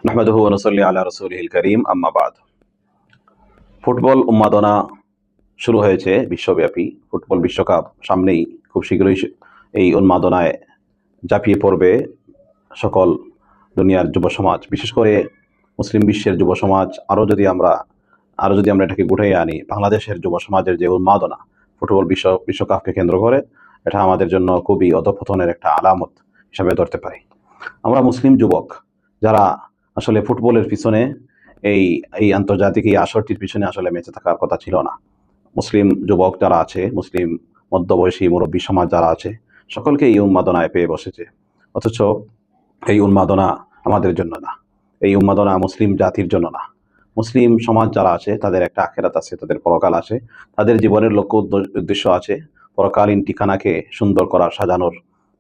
নাহমাদুহু ওয়া নুসাল্লি আলা রাসূলিহিল কারীম, আম্মা বাদ। ফুটবল উন্মাদনা শুরু হয়েছে বিশ্বব্যাপী। ফুটবল বিশ্বকাপ সামনেই, খুব শীঘ্রই এই উন্মাদনায় ঝাঁপিয়ে পড়বে সকল দুনিয়ার যুব সমাজ, বিশেষ করে মুসলিম বিশ্বের যুব সমাজ। আরও যদি আমরা এটাকে গুটাইয়ে আনি, বাংলাদেশের যুব সমাজের যে উন্মাদনা ফুটবল বিশ্বকাপকে কেন্দ্র করে, এটা আমাদের জন্য খুবই অধঃপতনের একটা আলামত হিসাবে ধরতে পারি। আমরা মুসলিম যুবক যারা আসলে ফুটবলের পিছনে, এই এই আন্তর্জাতিক এই আসরটির পিছনে আসলে বেঁচে থাকার কথা ছিল না। মুসলিম যুবক যারা আছে, মুসলিম মধ্যবয়সী মুরব্বী সমাজ যারা আছে, সকলকে এই উন্মাদনায় পেয়ে বসেছে। অথচ এই উন্মাদনা আমাদের জন্য না, এই উন্মাদনা মুসলিম জাতির জন্য না। মুসলিম সমাজ যারা আছে তাদের একটা আখেরাত আছে, তাদের পরকাল আছে, তাদের জীবনের লক্ষ্য উদ্দেশ্য আছে, পরকালীন ঠিকানাকে সুন্দর করার, সাজানোর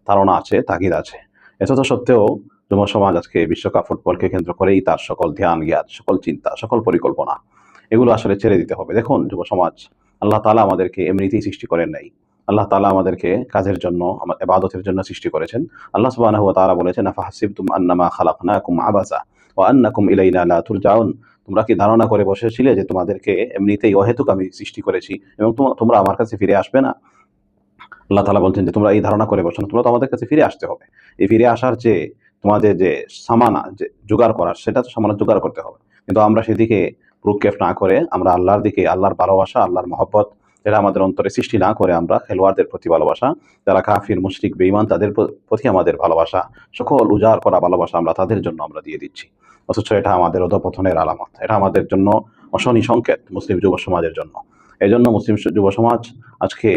ধারণা আছে, তাগিদ আছে। এতদ সত্ত্বেও যুব সমাজ আজকে বিশ্বকাপ ফুটবলকে কেন্দ্র করেই তার সকল ধ্যান জ্ঞান, সকল চিন্তা, সকল পরিকল্পনা, এগুলো আসলে ছেড়ে দিতে হবে। দেখুন যুব সমাজ, আল্লাহ তাআলা আমাদেরকে এমনিতেই সৃষ্টি করেন নাই। আল্লাহ তাআলা আমাদেরকে কাজের জন্য, ইবাদতের জন্য সৃষ্টি করেছেন। আল্লাহ সুবহানাহু ওয়া তাআলা বলেছেন, আফাহাসিবতুম আন্নামা খালাকনাকুম আবাসা ওয়া আন্নাকুম ইলাইনা লা তুরজাউন। তোমরা কি ধারণা করে বসেছিলে যে তোমাদেরকে এমনিতেই অহেতুক আমি সৃষ্টি করেছি এবং তোমরা আমার কাছে ফিরে আসবে না? আল্লাহ তাআলা বলছেন যে তোমরা এই ধারণা করে বসো না, তোমরা তো আমাদের কাছে ফিরে আসতে হবে। এই ফিরে আসার যে তোমাদের যে সামানা যে জোগাড় করার, সেটা তো সামানা জোগাড় করতে হবে। কিন্তু আমরা সেদিকে ভ্রুক্ষেপ না করে, আমরা আল্লাহর দিকে, আল্লাহর ভালোবাসা, আল্লাহর মহব্বত, যেটা আমাদের অন্তরে সৃষ্টি না করে, আমরা খেলোয়াড়দের প্রতি ভালোবাসা, যারা কাফির মুশরিক বেঈমান তাদের প্রতি আমাদের ভালোবাসা, সকল উজাড় করা ভালোবাসা আমরা তাদের জন্য আমরা দিয়ে দিচ্ছি। অথচ এটা আমাদের অধঃপতনের আলামত, এটা আমাদের জন্য অশনি সংকেত মুসলিম যুব সমাজের জন্য। এই জন্য মুসলিম যুব সমাজ আজকে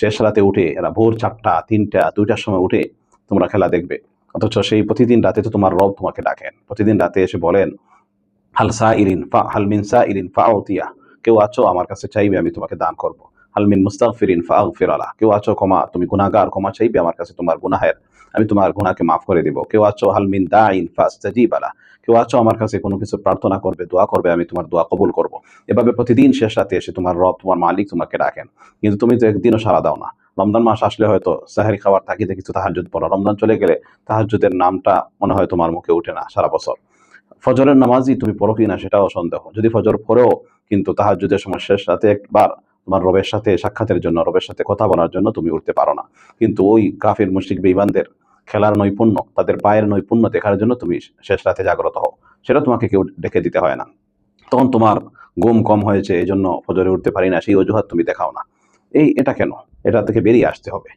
শেষ রাতে উঠে, এরা ভোর 4টা 3টা 2টার সময় উঠে তোমরা খেলা দেখবে। অথচ সেই প্রতিদিন রাতে তো তোমার রব তোমাকে ডাকেন, প্রতিদিন রাতে এসে বলেন, হাল মিন সাইলিন ফাউতিয়া, কেউ আছো আমার কাছে চাইবে, আমি তোমাকে দান করব। হাল মিন মুস্তাগফিরিন ফাগফির আলা, কেউ আছো তুমি গুনাহগার, ক্ষমা চাইবে আমার কাছে তোমার গুনাহের, আমি তোমার গুনাহকে মাফ করে দেব। কেউ আছো হাল মিন দাইন ফাস্তাজিব আলা, কেউ আছো আমার কাছে কোনো কিছু প্রার্থনা করবে, দোয়া করবে, আমি তোমার দোয়া কবুল করব। এভাবে প্রতিদিন শেষ রাতে এসে তোমার রব, তোমার মালিক তোমাকে ডাকেন, কিন্তু তুমি তো একদিনও সাড়া দাও না। রমজান মাস আসলে হয়তো সাহারি খাওয়ার তাগিদে কিছু তাহাজ্জুদ পড়ো, রমজান চলে গেলে তাহাজ্জুদের নামটা মনে হয় তোমার মুখে ওঠে না সারা বছর। ফজরের নামাজই তুমি পড়ো কিনা সেটাও সন্দেহ। যদি ফজর পড়েও, কিন্তু তাহাজ্জুদের সময় শেষ রাতে একবার তোমার রবের সাথে সাক্ষাতের জন্য, রবের সাথে কথা বলার জন্য তুমি উঠতে পারো না। কিন্তু ওই কাফির মুশরিক বেঈমানদের খেলার নৈপুণ্য, তাদের পায়ের নৈপুণ্য দেখার জন্য তুমি শেষ রাতে জাগ্রত হও, সেটা তোমাকে কেউ ডেকে দিতে হয় না। তখন তোমার ঘুম কম হয়েছে, এই জন্য ফজরে উঠতে পারি না, সেই অজুহাত তুমি দেখাও না। এটা কেন? এটা থেকে বেরিয়ে আসতে হবে।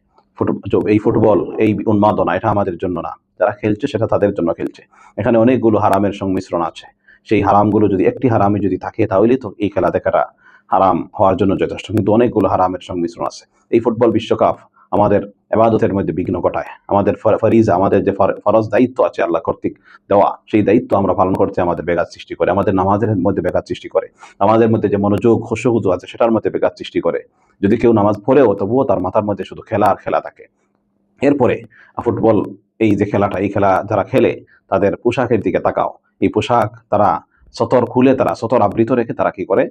এই ফুটবল, এই উন্মাদনা, এটা আমাদের জন্য না। যারা খেলছে সেটা তাদের জন্য খেলছে। এখানে অনেকগুলো হারামের সংমিশ্রণ আছে। সেই হারামগুলো যদি একটি হারামই যদি থাকে, তাহলেই তো এই খেলা দেখাটা হারাম হওয়ার জন্য যথেষ্ট। কিন্তু অনেকগুলো হারামের সংমিশ্রণ আছে। এই ফুটবল বিশ্বকাপ আমাদের ইবাদতের মধ্যে বিঘ্ন ঘটায়। আমাদের ফরিজা, আমাদের যে ফরজ দায়িত্ব আছে আল্লাহ কর্তৃক দেওয়া, সেই দায়িত্ব আমরা পালন করতে আমাদের ব্যাঘাত সৃষ্টি করে, আমাদের নামাজের মধ্যে ব্যাঘাত সৃষ্টি করে, আমাদের মধ্যে যে মনোযোগ খুশুউ আছে সেটার মধ্যে ব্যাঘাত সৃষ্টি করে। যদি কেউ নামাজ পড়েও, তবুও তার মাথার মধ্যে শুধু খেলা আর খেলা থাকে। এরপরে ফুটবল, এই যে খেলাটা, এই খেলা যারা খেলে তাদের পোশাকের দিকে তাকাও। এই পোশাক তারা সতর আবৃত রেখে তারা কি করে,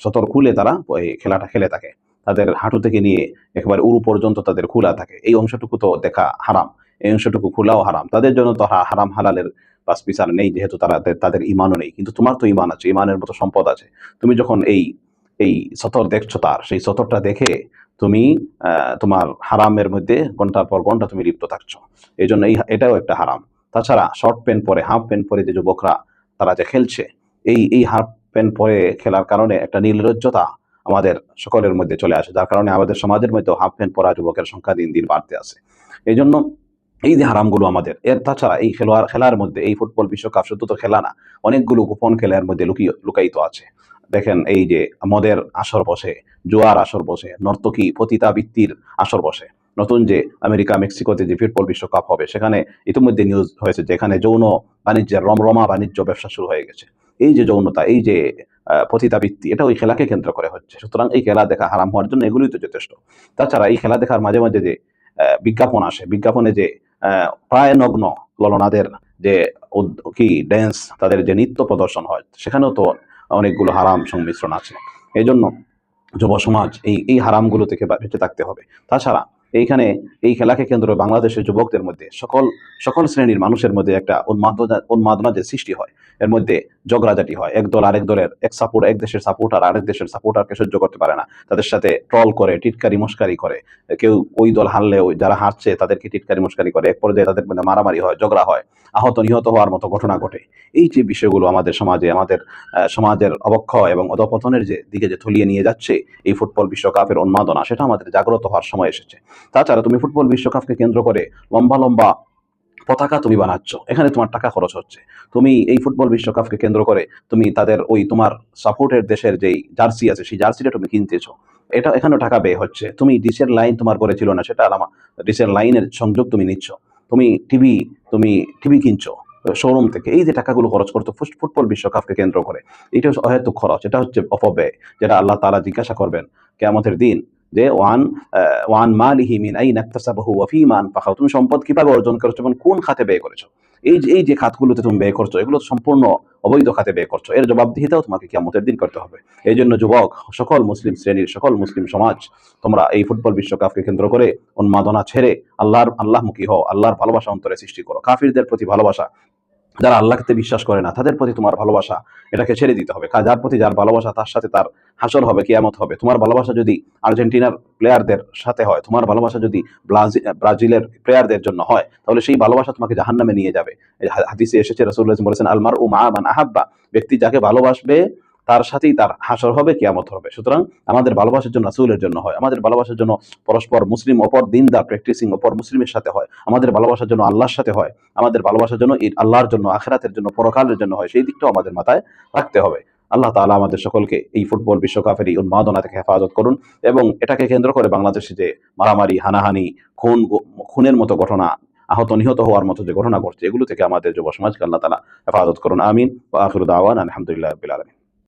সতর খুলে তারা এই খেলাটা খেলে থাকে। তাদের হাঁটু থেকে নিয়ে একেবারে উরু পর্যন্ত তাদের খোলা থাকে। এই অংশটুকু তো দেখা হারাম, এই অংশটুকু খোলাও হারাম। তাদের জন্য তো হারাম হালালের বাস বিচার নেই, যেহেতু তাদের ইমানও নেই। কিন্তু তোমার তো ইমান আছে, ইমানের মতো সম্পদ আছে। তুমি যখন এই এই সতর দেখছো, সেই সতরটা দেখে তুমি তোমার হারামের মধ্যে ঘন্টার পর ঘন্টা তুমি লিপ্ত থাকছো। এই জন্য এটাও একটা হারাম। তাছাড়া শর্ট প্যান্ট পরে, হাফ প্যান্ট পরে যে যুবকরা তারা যে খেলছে, এই হাফ প্যান্ট পরে খেলার কারণে একটা নির্লজ্জতা আমাদের সকলের মধ্যে চলে আসে, যার কারণে আমাদের সমাজের মধ্যে হাফ প্যান্ট পরা যুবকের সংখ্যা দিন দিন বাড়তে আছে। এই জন্য এই যে হারামগুলো আমাদের, তাছাড়া এই খেলার মধ্যে, এই ফুটবল বিশ্বকাপ শুধু তো খেলা না, অনেকগুলো গোপন খেলার মধ্যে লুকায়িত আছে। দেখেন, এই যে মদের আসর বসে, জুয়ার আসর বসে, নর্তকী পতিতাবৃত্তির আসর বসে। নতুন যে আমেরিকা মেক্সিকোতে যে ফুটবল বিশ্বকাপ হবে, সেখানে ইতিমধ্যে নিউজ হয়েছে যে এখানে যৌন বাণিজ্যের রমরমা বাণিজ্য ব্যবসা শুরু হয়ে গেছে। এই যে যৌনতা, এই যে পতিতাবৃত্তি, এটা ওই খেলাকে কেন্দ্র করে হচ্ছে। সুতরাং এই খেলা দেখা হারাম হওয়ার জন্য এগুলোই তো যথেষ্ট। তাছাড়া এই খেলা দেখার মাঝে মাঝে যে বিজ্ঞাপন আসে, বিজ্ঞাপনে যে প্রায় নগ্ন ললনাদের যে কি ড্যান্স, তাদের যে নৃত্য প্রদর্শন হয়, সেখানেও তো অনেকগুলো হারাম সংমিশ্রণ আছে। এই জন্য যুব সমাজ এই হারামগুলো থেকে বেঁচে থাকতে হবে। তাছাড়া এইখানে এই খেলাকে কেন্দ্র করে বাংলাদেশের যুবকদের মধ্যে সকল সকল শ্রেণীর মানুষের মধ্যে একটা উন্মাদনা যে সৃষ্টি হয়, এর মধ্যে ঝগড়াঝাটি হয়, এক দল আরেক দলের এক দেশের সাপোর্টার আরেক দেশের সাপোর্টারকে সহ্য করতে পারে না, তাদের সাথে ট্রল করে, টিটকারি মস্কারি করে, কেউ ওই দল হারলে ওই যারা হারছে তাদেরকে টিটকারি মস্কারি করে, এক পর্যায়ে তাদের মধ্যে মারামারি হয়, ঝগড়া হয়, আহত নিহত হওয়ার মতো ঘটনা ঘটে। এই যে বিষয়গুলো আমাদের সমাজে আমাদের সমাজের অবক্ষয় এবং অধঃপতনের যে দিকে যে থলিয়ে নিয়ে যাচ্ছে এই ফুটবল বিশ্বকাপের উন্মাদনা, সেটা আমাদের জাগ্রত হওয়ার সময় এসেছে। তাছাড়া তুমি ফুটবল বিশ্বকাপকে কেন্দ্র করে লম্বা লম্বা পতাকা তুমি বানাচ্ছ, এখানে তোমার টাকা খরচ হচ্ছে। তুমি এই ফুটবল বিশ্বকাপকে কেন্দ্র করে তুমি তাদের ওই তোমার সাপোর্টের দেশের যেই জার্সি আছে সেই জার্সিটা তুমি কিনতেছো, এটা এখানেও টাকা ব্যয় হচ্ছে। তুমি ডিশের লাইন তোমার ঘরে ছিল না, সেটা আলামা ডিশের লাইনের সংযোগ তুমি নিচ্ছ। তুমি তুমি টিভি কিনছো শোরুম থেকে। এই যে টাকাগুলো খরচ করতো ফুটবল বিশ্বকাপকে কেন্দ্র করে, এটা হচ্ছে অহেতুক খরচ, এটা হচ্ছে অপব্যয়, যেটা আল্লাহ তাআলা জিজ্ঞাসা করবেন কিয়ামতের দিন যে ওয়ান মালিহি মিন আইনা ইকতাসাবাহু ওয়া ফীমা আনফাকাহু, তুমি সম্পদ কিভাবে অর্জন করেছো এবং কোন খাতে ব্যয় করেছো। এই যে খাতগুলোতে তুমি ব্যয় করছো, এগুলো সম্পূর্ণ অবৈধ খাতে ব্যয় করছো, এর জবাবদিহিতাও তোমাকে কিয়ামতের দিন করতে হবে। এই জন্য যুবক, সকল মুসলিম শ্রেণীর, সকল মুসলিম সমাজ, তোমরা এই ফুটবল বিশ্বকাপকে কেন্দ্র করে উন্মাদনা ছেড়ে আল্লাহমুখী হও, আল্লাহর ভালোবাসা অন্তরে সৃষ্টি করো। কাফিরদের প্রতি ভালোবাসা, যারা আল্লাহকে বিশ্বাস করে না, তাদের প্রতি তোমার ভালোবাসা, এটাকে ছেড়ে দিতে হবে। যার প্রতি যার ভালোবাসা, তার সাথে তার হাসর হবে, কিয়ামত হবে। তোমার ভালোবাসা যদি আর্জেন্টিনার প্লেয়ারদের সাথে হয়, তোমার ভালোবাসা যদি ব্রাজিলের প্লেয়ারদের জন্য হয়, তাহলে সেই ভালোবাসা তোমাকে জাহান্নামে নিয়ে যাবে। হাদিসে এসেছে, রাসূলুল্লাহ বলেছেন, আলমার ও মা মান আহাব্বা, ব্যক্তি যাকে ভালোবাসবে তার সাথেই তার হাসর হবে, কিয়ামত হবে। সুতরাং আমাদের ভালোবাসার জন্য রাসূলের জন্য হয়, আমাদের ভালোবাসার জন্য পরস্পর মুসলিম অপর দিনদার প্র্যাকটিসিং অপর মুসলিমের সাথে হয়, আমাদের ভালোবাসার জন্য আল্লাহর সাথে হয়, আমাদের ভালোবাসার জন্য আল্লাহর জন্য, আখিরাতের জন্য, পরকালের জন্য হয়। সেই দিকটাও আমাদের মাথায় রাখতে হবে। আল্লাহ তাআলা আমাদের সকলকে এই ফুটবল বিশ্বকাপের এই উন্মাদনা থেকে হেফাজত করুন, এবং এটাকে কেন্দ্র করে বাংলাদেশে যে মারামারি, হানাহানি, খুনের মতো ঘটনা, আহত নিহত হওয়ার মতো যে ঘটনা ঘটছে, এগুলো থেকে আমাদের যুব সমাজকে আল্লাহ তাআলা হেফাজত করুন। আমিন। ওয়া আখিরু দাওয়ানা আলহামদুলিল্লাহি রাব্বিল আলামিন।